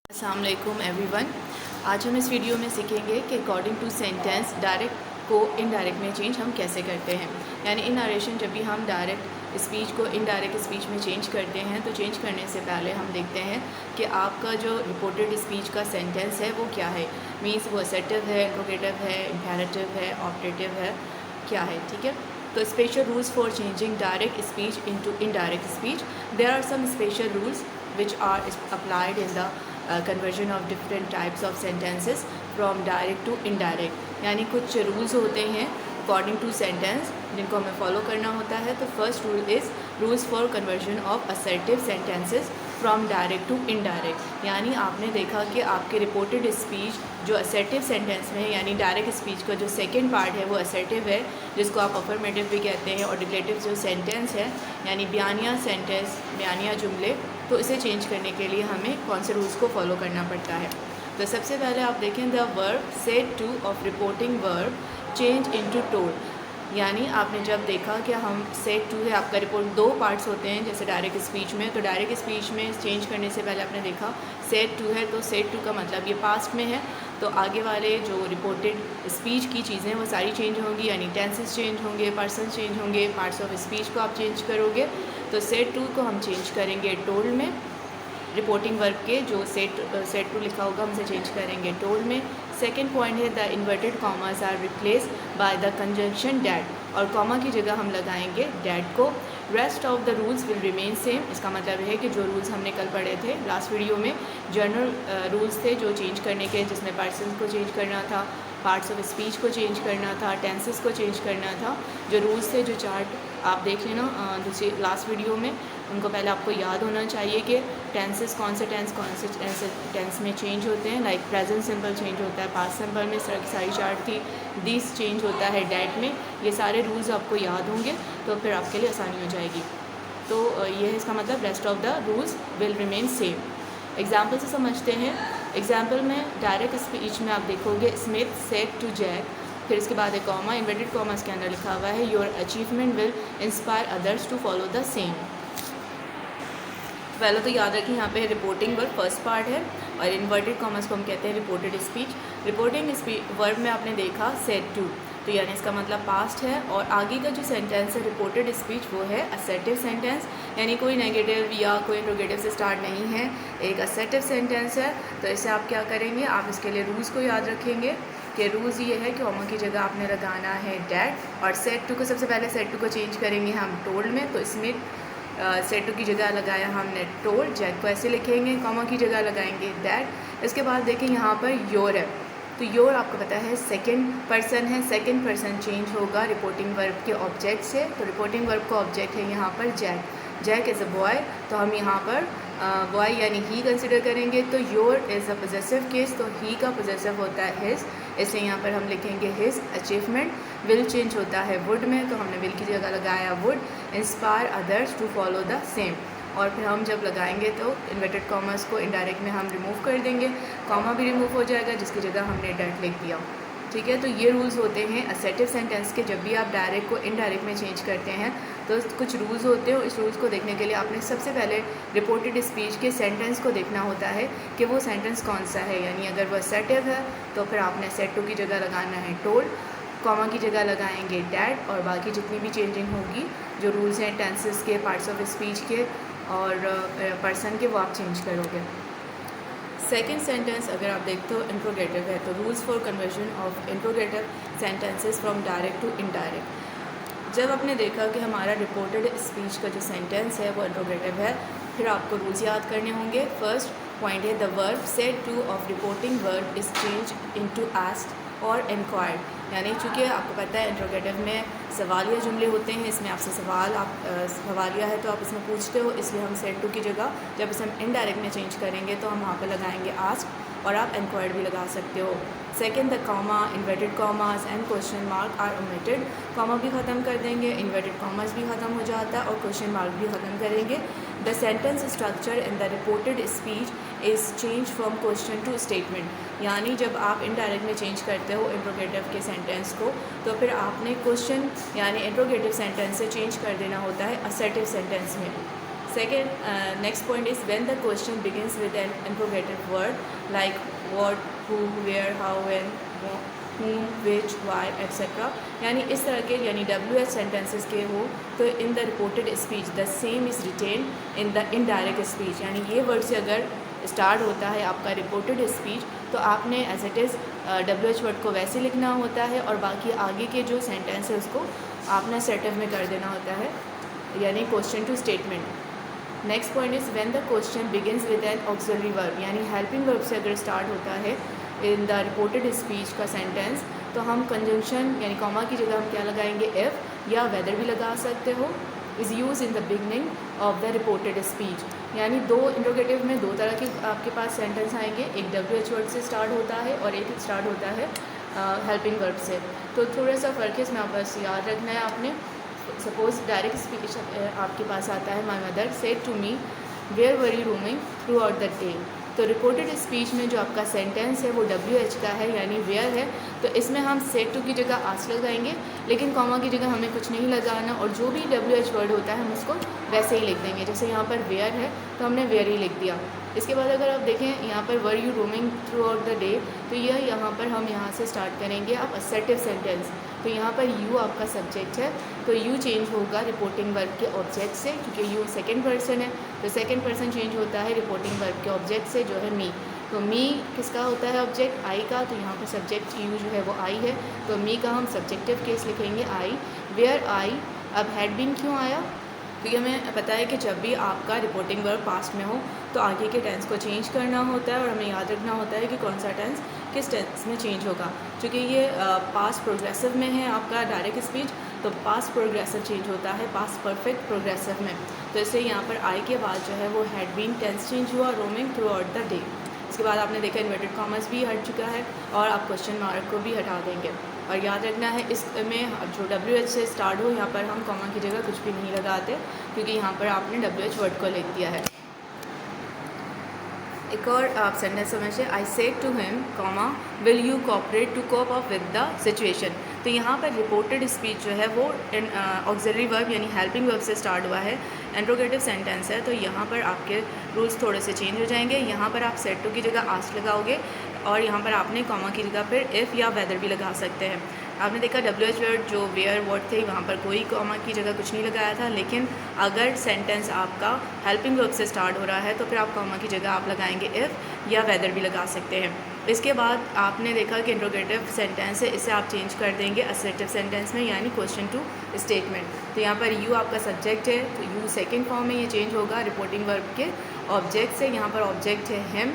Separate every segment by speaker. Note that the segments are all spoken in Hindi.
Speaker 1: अस्सलाम वालेकुम एवरीवन। आज हम इस वीडियो में सीखेंगे कि अकॉर्डिंग टू सेंटेंस डायरेक्ट को इनडायरेक्ट में चेंज हम कैसे करते हैं। यानी इन नरेशन जब भी हम डायरेक्ट स्पीच को इनडायरेक्ट स्पीच में चेंज करते हैं तो चेंज करने से पहले हम देखते हैं कि आपका जो रिपोर्टेड स्पीच का सेंटेंस है वो क्या है। मीन्स वो असर्टिव है, इंट्रोगेटिव है, इम्पेरेटिव है, ऑप्टेटिव है, क्या है। ठीक है, तो special rules for changing direct speech into indirect speech. There are some special rules which are applied in the conversion of different types of sentences from direct to indirect। यानी कुछ रूल्स होते हैं अकॉर्डिंग टू सेंटेंस जिनको हमें फॉलो करना होता है। तो first rule is rules for conversion of assertive sentences from direct to indirect. यानी आपने देखा कि आपके रिपोर्टेड स्पीच जो असर्टिव सेंटेंस में है, यानी डायरेक्ट स्पीच का जो सेकंड पार्ट है वो असर्टिव है, जिसको आप अफर्मेटिव भी कहते हैं। और डिक्लेरेटिव जो सेंटेंस है यानी बयानिया सेंटेंस, बयानिया जुमले, तो इसे चेंज करने के लिए हमें कौन से रूल्स को फॉलो करना पड़ता है। तो सबसे पहले आप देखें the verb said two of reporting verb change into told. यानी आपने जब देखा कि हम सेड टू है, आपका रिपोर्ट दो पार्ट्स होते हैं जैसे डायरेक्ट स्पीच में। तो डायरेक्ट स्पीच में चेंज करने से पहले आपने देखा सेड टू है, तो सेड टू का मतलब ये पास्ट में है, तो आगे वाले जो रिपोर्टेड स्पीच की चीज़ें वो सारी चेंज होंगी। यानी टेंसेस चेंज होंगे, पर्सन चेंज होंगे, पार्ट्स ऑफ स्पीच को आप चेंज करोगे। तो सेड टू को हम चेंज करेंगे टोल्ड में। रिपोर्टिंग वर्ब के जो सेट टू लिखा होगा हम उसे चेंज करेंगे टोल्ड में। सेकेंड पॉइंट है the inverted commas are replace by the conjunction that, और कॉमा की जगह हम लगाएंगे डैट को। Rest of the rules will remain same. इसका मतलब है कि जो रूल्स हमने कल पढ़े थे लास्ट वीडियो में, जनरल रूल्स थे जो चेंज करने के, जिसमें पर्सन को चेंज करना था, पार्ट्स ऑफ स्पीच को चेंज करना था, टेंसेस को चेंज करना था। जो रूल्स थे, जो चार्ट आप देख लेना दूसरी लास्ट वीडियो में, उनको पहले आपको याद होना चाहिए कि टेंसेस कौन से टेंस में चेंज होते हैं। लाइक प्रेजेंट सिंपल चेंज होता है, पास्ट सिंपल में सारी चार्ट थी, दिस चेंज होता है डैट में। ये सारे रूल्स आपको याद होंगे तो फिर आपके लिए आसानी हो जाएगी। तो ये है इसका मतलब, rest of the rules will remain same. Example से समझते हैं। एग्जाम्पल में डायरेक्ट स्पीच में आप देखोगे स्मिथ सेड टू जैक, फिर इसके बाद एक कॉमा, इन्वर्टेड कॉमास के अंदर लिखा हुआ है your achievement will inspire others to follow the same. पहले तो याद रखें यहाँ पे रिपोर्टिंग वर्ब फर्स्ट पार्ट है और इन्वर्टेड कॉमास को हम कहते हैं रिपोर्टेड स्पीच। रिपोर्टिंग वर्ब में आपने देखा सेड टू, तो यानी इसका मतलब पास्ट है। और आगे का जो सेंटेंस है रिपोर्टेड स्पीच वो है असर्टिव सेंटेंस, यानी कोई नेगेटिव या कोई इंट्रोगेटिव से स्टार्ट नहीं है, एक असर्टिव सेंटेंस है। तो इसे आप क्या करेंगे, आप इसके लिए रूल्स को याद रखेंगे कि रूल्स ये है कि कॉमा की जगह आपने लगाना है डैट, और सेड टू को सबसे पहले सेड टू को चेंज करेंगे हम टोल्ड में। तो इसमें सेड टू की जगह लगाया हमने टोल्ड, जैक को ऐसे लिखेंगे, कॉमा की जगह लगाएंगे डैट। इसके बाद देखें यहाँ पर योर है, तो योर आपको पता है सेकंड पर्सन है, सेकंड पर्सन चेंज होगा रिपोर्टिंग वर्ब के ऑब्जेक्ट से। तो रिपोर्टिंग वर्ब का ऑब्जेक्ट है यहाँ पर Jack, Jack is a boy, तो हम यहाँ पर बॉय यानी ही कंसिडर करेंगे। तो your is a possessive case, तो ही का पोजेसिव होता है हिज, इसलिए यहाँ पर हम लिखेंगे हिज अचीवमेंट। विल चेंज होता है वुड में, तो हमने विल की जगह लगाया would. Inspire others to follow the same, और फिर हम जब लगाएंगे तो इन्वर्टेड कॉमर्स को इनडायरेक्ट में हम रिमूव कर देंगे, कॉमा भी रिमूव हो जाएगा जिसकी जगह हमने डैट लिख दिया। ठीक है, तो ये रूल्स होते हैं असर्टिव सेंटेंस के। जब भी आप डायरेक्ट को इनडायरेक्ट में चेंज करते हैं तो कुछ रूल्स होते हैं, और इस रूल्स को देखने के लिए आपने सबसे पहले रिपोर्टेड स्पीच के सेंटेंस को देखना होता है कि वो सेंटेंस कौन सा है। यानी अगर वो असर्टिव है तो फिर आपने सेड टू की जगह लगाना है टोल्ड, कॉमा की जगह लगाएंगे डैट, और बाकी जितनी भी चेंजिंग होगी जो रूल्स हैं टेंसेस के, पार्ट्स ऑफ स्पीच के और पर्सन के, वो आप चेंज करोगे। सेकेंड सेंटेंस अगर आप देखते हो इंट्रोगेटिव है, तो rules for conversion of interrogative sentences from direct to indirect. जब आपने देखा कि हमारा रिपोर्टेड स्पीच का जो सेंटेंस है वो इंट्रोगेटिव है, फिर आपको रूल्स याद करने होंगे। फर्स्ट पॉइंट है the verb said two of reporting verb is change into asked और इंक्वायर्ड। यानी चूँकि आपको पता है इंट्रोगेटिव में सवालिया जुमले होते हैं, इसमें आपसे सवाल, आप सवालिया है तो आप इसमें पूछते हो, इसलिए हम सेड टू की जगह जब इसे हम इनडायरेक्ट में चेंज करेंगे तो हम वहाँ पर लगाएंगे आस्क, और आप इंक्वायर्ड भी लगा सकते हो। Second the comma, inverted commas and question mark are omitted. Comma भी ख़त्म कर देंगे, इन्वर्टेड कॉमास भी ख़त्म हो जाता है और क्वेश्चन मार्क भी ख़त्म करेंगे। The sentence structure in the reported speech is change from question to statement. यानी जब आप इनडायरेक्ट में चेंज करते हो इंट्रोगेटिव के सेंटेंस को, तो फिर आपने क्वेश्चन यानी इंट्रोगेटिव सेंटेंस से चेंज कर देना होता है असर्टिव सेंटेंस में। Second, next point is when the question begins with an interrogative word like what, who, where, how, when, whom, which, why, etc. यानी इस तरह के यानी WH सेंटेंसेस के हो तो in the reported speech the same is written in the indirect speech. यानी ये वर्ड से अगर स्टार्ट होता है आपका रिपोर्टेड स्पीच तो आपने as it is WH word को वैसे लिखना होता है और बाकी आगे के जो सेंटेंस है उसको आपने असर्टिव में कर देना होता है, यानी question to statement. Next point is when the question begins with an auxiliary verb, यानी हेल्पिंग वर्ब से अगर स्टार्ट होता है इन द रिपोर्टेड स्पीच का सेंटेंस तो हम कंजंक्शन यानी कॉमा की जगह हम क्या लगाएंगे, इफ़ या वेदर भी लगा सकते हो, is use in the beginning of the reported speech. यानी दो इंट्रोगेटिव में दो तरह के आपके पास सेंटेंस आएंगे, एक WH वर्ड से स्टार्ट होता है और एक स्टार्ट होता है हेल्पिंग वर्ब से। तो थोड़ा सा फ़र्क है इसमें, आप बस याद रखना है आपने। सपोज़ डायरेक्ट स्पीच आपके पास आता है my mother said to me where were you roaming throughout the day. तो रिपोर्टेड स्पीच में जो आपका सेंटेंस है वो WH का है यानी वेयर है, तो इसमें हम सेड टू की जगह आस्क लगाएंगे, लेकिन कॉमा की जगह हमें कुछ नहीं लगाना और जो भी WH वर्ड होता है हम उसको वैसे ही लिख देंगे। जैसे यहाँ पर वेयर है तो हमने वेयर ही लिख दिया। इसके बाद अगर आप देखें यहाँ पर वर you roaming throughout the day, तो यह यहाँ पर हम यहाँ से स्टार्ट करेंगे आप असर्टिव सेंटेंस। तो यहाँ पर यू आपका सब्जेक्ट है तो यू चेंज होगा रिपोर्टिंग वर्ब के ऑब्जेक्ट से, क्योंकि यू सेकंड पर्सन है तो सेकंड पर्सन चेंज होता है रिपोर्टिंग वर्ब के ऑब्जेक्ट से जो है मी। तो मी किसका होता है ऑब्जेक्ट, आई का, तो यहाँ पर सब्जेक्ट यू जो है वो आई है तो मी का हम सब्जेक्टिव केस लिखेंगे आई। वेयर आई, अब हैड बीन क्यों आया, क्योंकि हमें पता है कि जब भी आपका रिपोर्टिंग वर्ब पास्ट में हो तो आगे के टेंस को चेंज करना होता है और हमें याद रखना होता है कि कौन सा टेंस किस टेंस में चेंज होगा। क्योंकि ये पास्ट प्रोग्रेसिव में है आपका डायरेक्ट स्पीच, तो पास्ट प्रोग्रेसिव चेंज होता है पास्ट परफेक्ट प्रोग्रेसिव में। तो इससे यहाँ पर आई के बाद जो है वो हैड बीन टेंस चेंज हुआ roaming throughout the day. इसके बाद आपने देखा इन्वर्टेड कॉमर्स भी हट चुका है और आप क्वेश्चन मार्क को भी हटा देंगे। और याद रखना है इसमें जो WH से स्टार्ट हो यहाँ पर हम कॉमा की जगह कुछ भी नहीं लगाते, क्योंकि यहाँ पर आपने WH वर्ड को लिख दिया है। एक और आप सेंटेंस समझिए, I said to him comma will you cooperate to cope up with the situation. तो यहाँ पर रिपोर्टेड स्पीच जो है वो ऑक्सिलरी वर्ब यानी हेल्पिंग वर्ब से स्टार्ट हुआ है, इंट्रोगेटिव सेंटेंस है, तो यहाँ पर आपके रूल्स थोड़े से चेंज हो जाएंगे। यहाँ पर आप सेड टू की जगह आस्क लगाओगे और यहाँ पर आपने कॉमा की जगह फिर इफ़ या वेदर भी लगा सकते हैं। आपने देखा WH वर्ड जो वेयर वर्ड थे वहाँ पर कोई कॉमा की जगह कुछ नहीं लगाया था, लेकिन अगर सेंटेंस आपका हेल्पिंग वर्ब से स्टार्ट हो रहा है तो फिर आप कॉमा की जगह आप लगाएंगे इफ़ या वेदर भी लगा सकते हैं। इसके बाद आपने देखा कि इंट्रोगेटिव सेंटेंस है, इसे आप चेंज कर देंगे असर्टिव सेंटेंस में यानी क्वेश्चन टू स्टेटमेंट। तो यहाँ पर यू आपका सब्जेक्ट है तो यू सेकेंड फॉर्म में ये चेंज होगा रिपोर्टिंग वर्ब के ऑब्जेक्ट से। यहाँ पर ऑब्जेक्ट है हिम,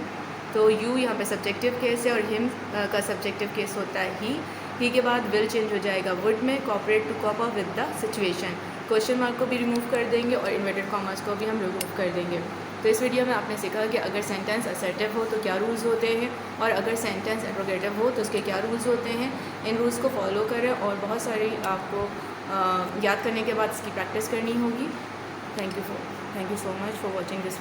Speaker 1: तो यू यहाँ पे सब्जेक्टिव केस है और हिम का सब्जेक्टिव केस होता है ही के बाद विल चेंज हो जाएगा वुड में, cooperate to cope up with the situation. Question mark को भी रिमूव कर देंगे और इन्वर्टेड कॉमर्स को भी हम रिमूव कर देंगे। तो इस वीडियो में आपने सीखा कि अगर सेंटेंस असर्टिव हो तो क्या रूल्स होते हैं और अगर सेंटेंस इंट्रोगेटिव हो तो उसके क्या रूल्स होते हैं। इन रूल्स को फॉलो करें और बहुत सारी आपको याद करने के बाद इसकी प्रैक्टिस करनी होगी। Thank you so much for watching this video.